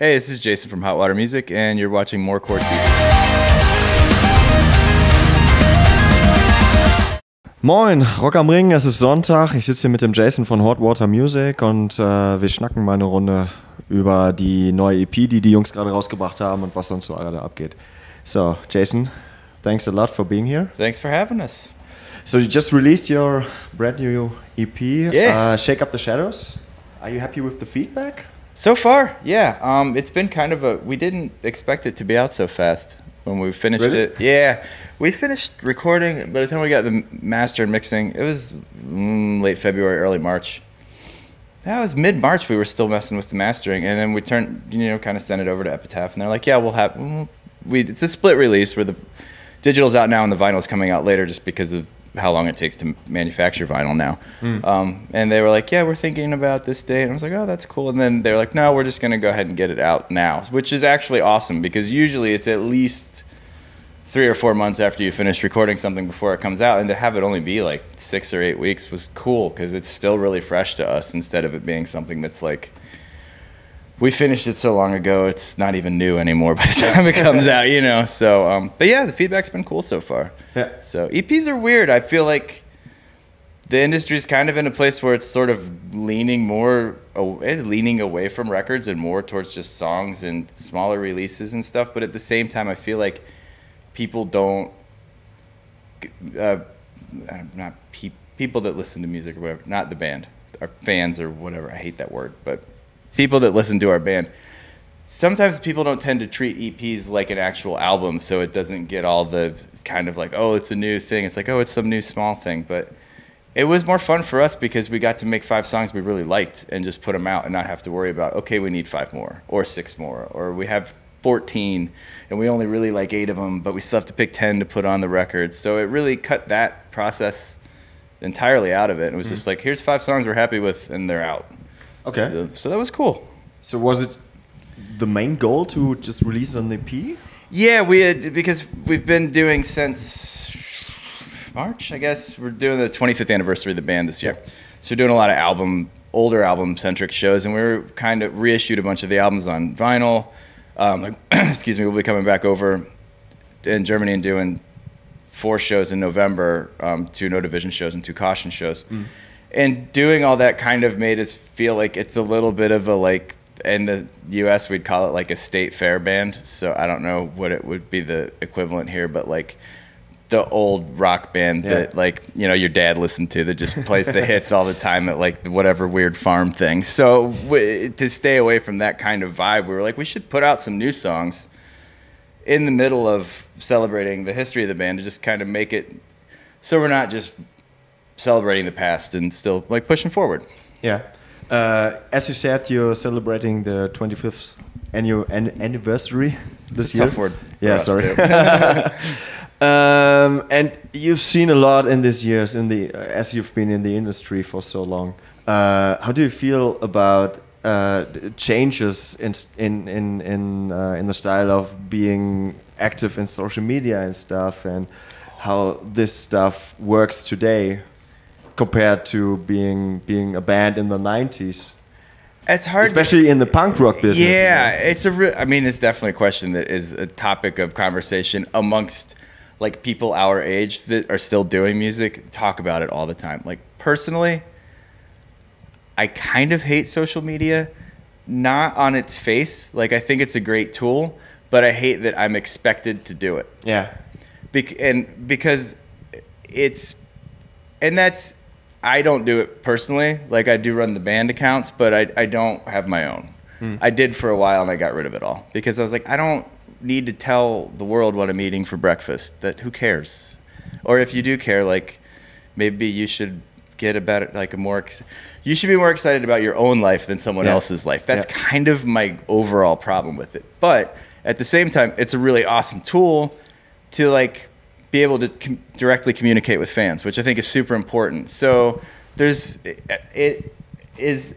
Hey, this is Jason from Hot Water Music, and you're watching MoreCore TV. Moin, Rock am Ring, es ist Sonntag. Ich sitze hier mit dem Jason von Hot Water Music und wir schnacken mal eine Runde über die neue EP, die Jungs gerade rausgebracht haben und was sonst so gerade abgeht. So, Jason, thanks a lot for being here. Thanks for having us. So you just released your brand new EP, Yeah. Shake Up the Shadows. Are you happy with the feedback? So far, yeah. It's been kind of we didn't expect it to be out so fast when we finished it. Yeah, we finished recording. By the time we got the master and mixing, it was late February, early March. That was mid-March. We were still messing with the mastering, and then we turned, kind of sent it over to Epitaph, and they're like, "Yeah, we'll have." It's a split release where the digital's out now and the vinyl's coming out later, just because of how long it takes to manufacture vinyl now. And they were like, yeah, we're thinking about this date. And I was like, oh, that's cool. And then they're like, no, we're just going to go ahead and get it out now, which is actually awesome because usually it's at least 3 or 4 months after you finish recording something before it comes out. And to have it only be like 6 or 8 weeks was cool because it's still really fresh to us instead of it being something that's like, we finished it so long ago, it's not even new anymore by the time it comes out, So, but yeah, the feedback's been cool so far. Yeah. So EPs are weird. I feel like the industry's kind of in a place where it's sort of leaning away from records and more towards just songs and smaller releases and stuff. But at the same time, I feel like people don't, people that listen to music or whatever, not the band, our fans or whatever. I hate that word, but people that listen to our band, sometimes people don't tend to treat EPs like an actual album, so it doesn't get all the kind of like, oh, it's a new thing. It's like, oh, it's some new small thing. But it was more fun for us because we got to make 5 songs we really liked and just put them out and not have to worry about, okay, we need 5 more or 6 more, or we have 14 and we only really like 8 of them, but we still have to pick 10 to put on the record. So it really cut that process entirely out of it. It was just like, here's 5 songs we're happy with and they're out. Okay. So that was cool. So was it the main goal to just release an EP? Yeah, because we've been doing since March, I guess. We're doing the 25th anniversary of the band this year. So we're doing a lot of older album-centric shows, and we were kind of reissued a bunch of the albums on vinyl. Excuse me, we'll be coming back over in Germany and doing 4 shows in November, 2 No Division shows and 2 Caution shows. And doing all that kind of made us feel like it's a little bit of a, like, in the U.S. we'd call it like a state fair band. So I don't know what it would be the equivalent here, but like the old rock band that like, your dad listened to that just plays the hits all the time at like whatever weird farm thing. So to stay away from that kind of vibe, we were like, we should put out some new songs in the middle of celebrating the history of the band to just kind of make it so we're not just celebrating the past and still like pushing forward. Yeah. As you said, you're celebrating the 25th anniversary this year. Tough word. Yeah, sorry. And you've seen a lot in these years as you've been in the industry for so long. How do you feel about changes in the style of being active in social media and stuff, and how this stuff works today compared to being a band in the 90s? It's hard, especially in the punk rock business. Yeah, it's it's definitely a question that is a topic of conversation amongst like people our age that are still doing music. Talk about it all the time. Like personally, I kind of hate social media, not on its face. Like I think it's a great tool, but I hate that I'm expected to do it. Yeah, because that's. I don't do it personally. Like I do run the band accounts, but I don't have my own. I did for a while and I got rid of it all because I was like, I don't need to tell the world what I'm eating for breakfast. That who cares? Or if you do care, like maybe you should get about like you should be more excited about your own life than someone else's life. That's kind of my overall problem with it. But at the same time, it's a really awesome tool to like be able to directly communicate with fans, which I think is super important. So it is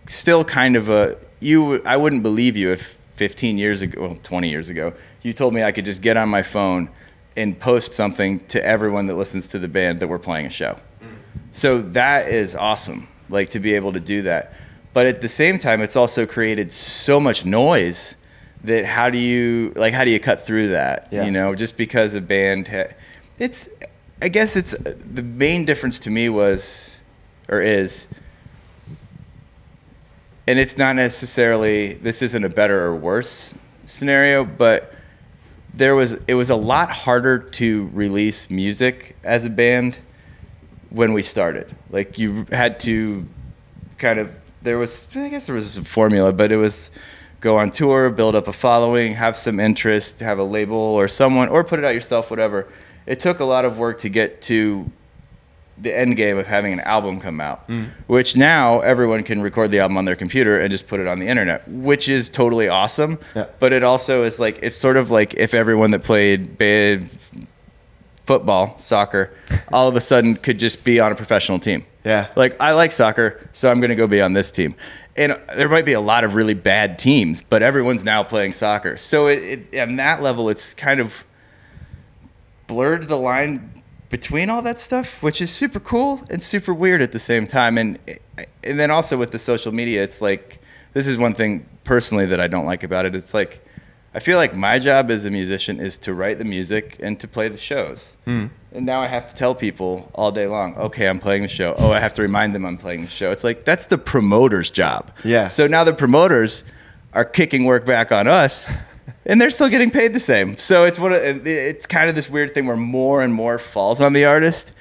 still kind of I wouldn't believe you if 15 years ago, well, 20 years ago, you told me I could just get on my phone and post something to everyone that listens to the band that we're playing a show. So that is awesome, like to be able to do that. But at the same time, it's also created so much noise that how do you cut through that? Yeah. You know, just because a band, I guess it's the main difference to me was, or is, and it's not necessarily, this isn't a better or worse scenario, but it was a lot harder to release music as a band when we started. Like you had to kind of, there was a formula, but it was go on tour, build up a following, have some interest, have a label or someone, or put it out yourself, whatever. It took a lot of work to get to the end game of having an album come out, which now everyone can record the album on their computer and just put it on the internet, which is totally awesome. Yeah. But it also is like, it's sort of like if everyone that played football, soccer, all of a sudden could just be on a professional team. Yeah. Like, I like soccer, so I'm going to go be on this team. And there might be a lot of really bad teams, but everyone's now playing soccer. So on that level, it's kind of blurred the line between all that stuff, which is super cool and super weird at the same time. And then also with the social media, it's like, this is one thing personally that I don't like about it. It's like, I feel like my job as a musician is to write the music and to play the shows. And now I have to tell people all day long, okay, I'm playing the show. Oh, I have to remind them I'm playing the show. It's like, that's the promoter's job. Yeah. So now the promoters are kicking work back on us, and they're still getting paid the same. So it's kind of this weird thing where more and more falls on the artist.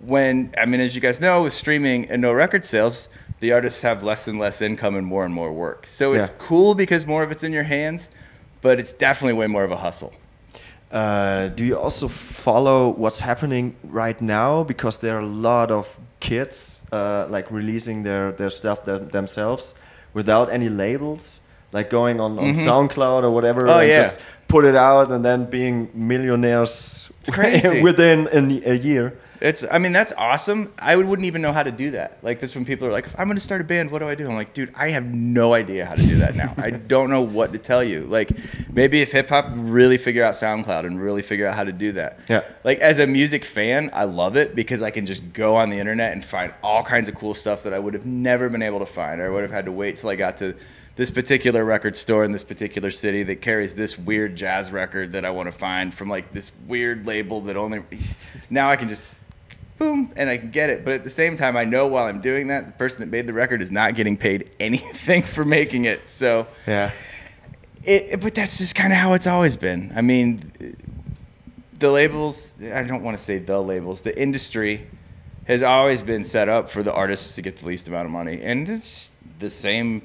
When, I mean, as you guys know, with streaming and no record sales, the artists have less and less income and more work. So it's cool because more of it's in your hands, but it's definitely way more of a hustle. Do you also follow what's happening right now? Because there are a lot of kids like releasing their stuff themselves without any labels, like going on SoundCloud or whatever, and just put it out and then being millionaires within a year. I mean, that's awesome. I wouldn't even know how to do that. Like, this when people are like, if I'm going to start a band, what do I do? I'm like, dude, I have no idea how to do that now. I don't know what to tell you. Like, maybe if hip-hop really figure out SoundCloud and really figure out how to do that. Yeah. Like, as a music fan, I love it because I can just go on the internet and find all kinds of cool stuff that I would have never been able to find. Or I would have had to wait till I got to this particular record store in this particular city that carries this weird jazz record that I want to find from, like, this weird label that only... Now I can just... boom, and I can get it. But at the same time, I know while I'm doing that, the person that made the record is not getting paid anything for making it. So, yeah. But that's just kind of how it's always been. I mean, the labels, I don't want to say the labels, the industry has always been set up for the artists to get the least amount of money. And it's the same,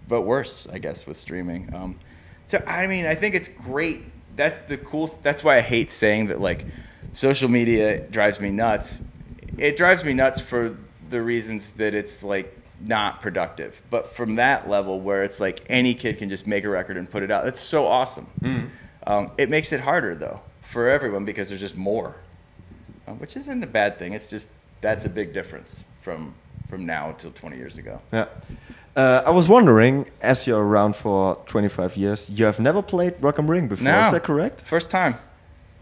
but worse, I guess, with streaming. So, I mean, I think it's great. That's why I hate saying that, like, social media drives me nuts. It drives me nuts for the reasons that it's like not productive. But from that level where it's like any kid can just make a record and put it out, that's so awesome. It makes it harder though for everyone because there's just more, which isn't a bad thing. It's just that's a big difference from now until 20 years ago. Yeah. I was wondering, as you're around for 25 years, you have never played Rock am Ring before. No. Is that correct? First time.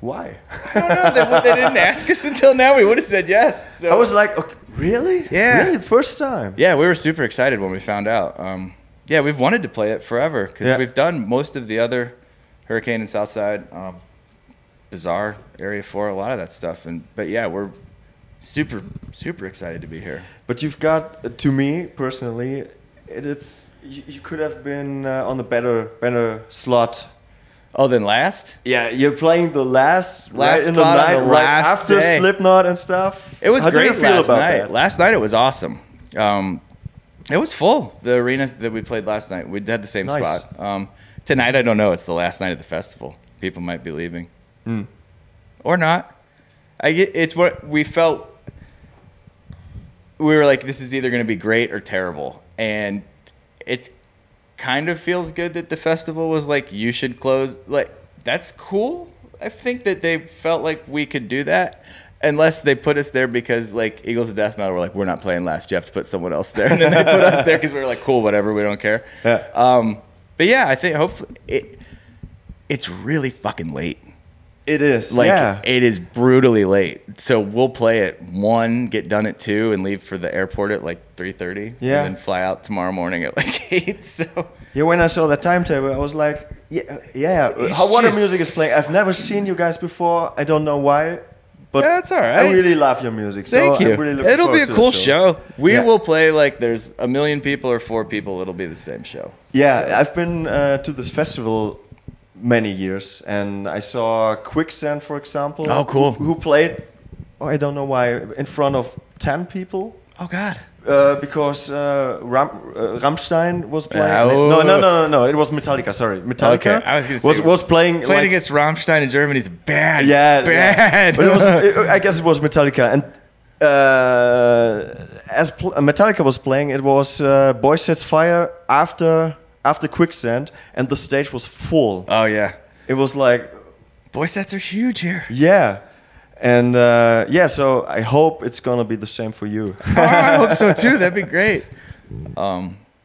Why? I don't know. They didn't ask us until now. We would have said yes. So. I was like, okay, really? Yeah. Really? First time? Yeah, we were super excited when we found out. Yeah, we've wanted to play it forever because we've done most of the other Hurricane and Southside, Bizarre, Area 4, a lot of that stuff. But yeah, we're super, super excited to be here. But you've got, to me personally, you could have been on a better slot. Oh, then last? Yeah, you're playing the last right in the night, the last after day. Slipknot and stuff. It was great last night. That? Last night it was awesome. It was full. The arena that we played last night, we had the same spot. Tonight, I don't know. It's the last night of the festival. People might be leaving, or not. It's what we felt. We were like, this is either going to be great or terrible, and it's. Kind of feels good that the festival was like, you should close. Like, that's cool. I think that they felt like we could do that, unless they put us there because like Eagles of Death Metal were like, we're not playing last. You have to put someone else there, and then they put us there because we were like, cool, whatever, we don't care. Yeah. But yeah, I think hopefully it's really fucking late. It is, Like, yeah. it is brutally late. So we'll play at 1, get done at 2, and leave for the airport at like 3:30. Yeah. And then fly out tomorrow morning at like 8. So Yeah, when I saw that timetable, I was like, yeah. It's What just- music is playing? I've never seen you guys before. I don't know why, but Yeah, that's all right. I really love your music. thank so you. I'm really looking It'll be forward a to cool the show. We Yeah. will play like there's 1 million people or 4 people. It'll be the same show. Yeah, I've been to this festival many years, and I saw Quicksand, for example. Oh, cool. Who played? Oh, I don't know why, in front of 10 people. Oh God. Because Rammstein was playing. Oh. No. It was Metallica. Sorry, Metallica. Okay, I was gonna say was playing Playing like, against Rammstein in Germany is bad. Yeah, bad. But I guess it was Metallica, and as Metallica was playing, it was Boy Sets Fire after Quicksand, and the stage was full. Oh yeah. It was like, Boy sets are huge here. yeah, and so I hope it's gonna be the same for you. Oh, I hope so too. That'd be great.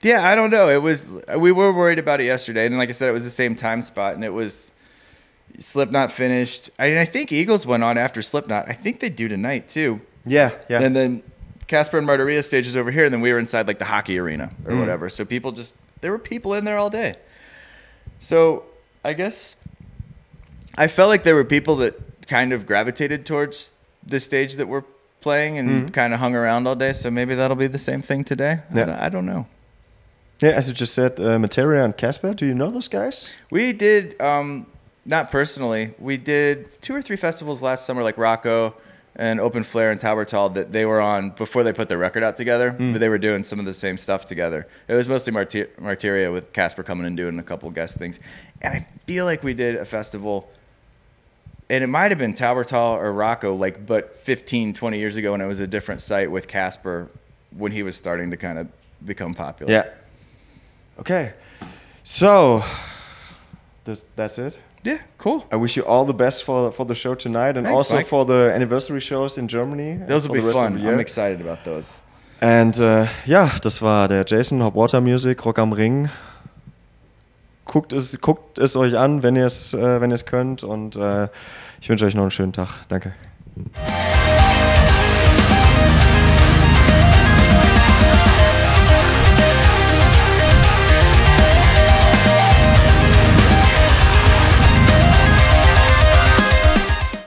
Yeah, I don't know. We were worried about it yesterday, and like I said, it was the same time spot, and it was Slipknot finished. I think Eagles went on after Slipknot. I think they do tonight too. Yeah. And then Casper and Margarita stage is over here, and then we were inside like the hockey arena or whatever. So there were people in there all day. So I guess I felt like there were people that kind of gravitated towards the stage that we're playing and kind of hung around all day. So maybe that'll be the same thing today. Yeah. I don't know. Yeah, as you just said, Materia and Casper. Do you know those guys? We did, not personally, we did 2 or 3 festivals last summer, like Rocco and Open Flare and Taubertal, that they were on before they put their record out together, but they were doing some of the same stuff together. It was mostly Martyria with Casper coming and doing a couple guest things. And I feel like we did a festival, and it might have been Taubertal or Rocco, but 15, 20 years ago when it was a different site with Casper when he was starting to kind of become popular. Yeah. Okay. So, that's it. Yeah, cool. I wish you all the best for the show tonight, and Thanks, also Mike. for the anniversary shows in Germany. Those will for be the rest of fun. the year. I'm excited about those. And ja, das war der Jason, Hop Water Music, Rock am Ring. Guckt es euch an, wenn ihr es könnt, und ich wünsche euch noch einen schönen Tag. Danke.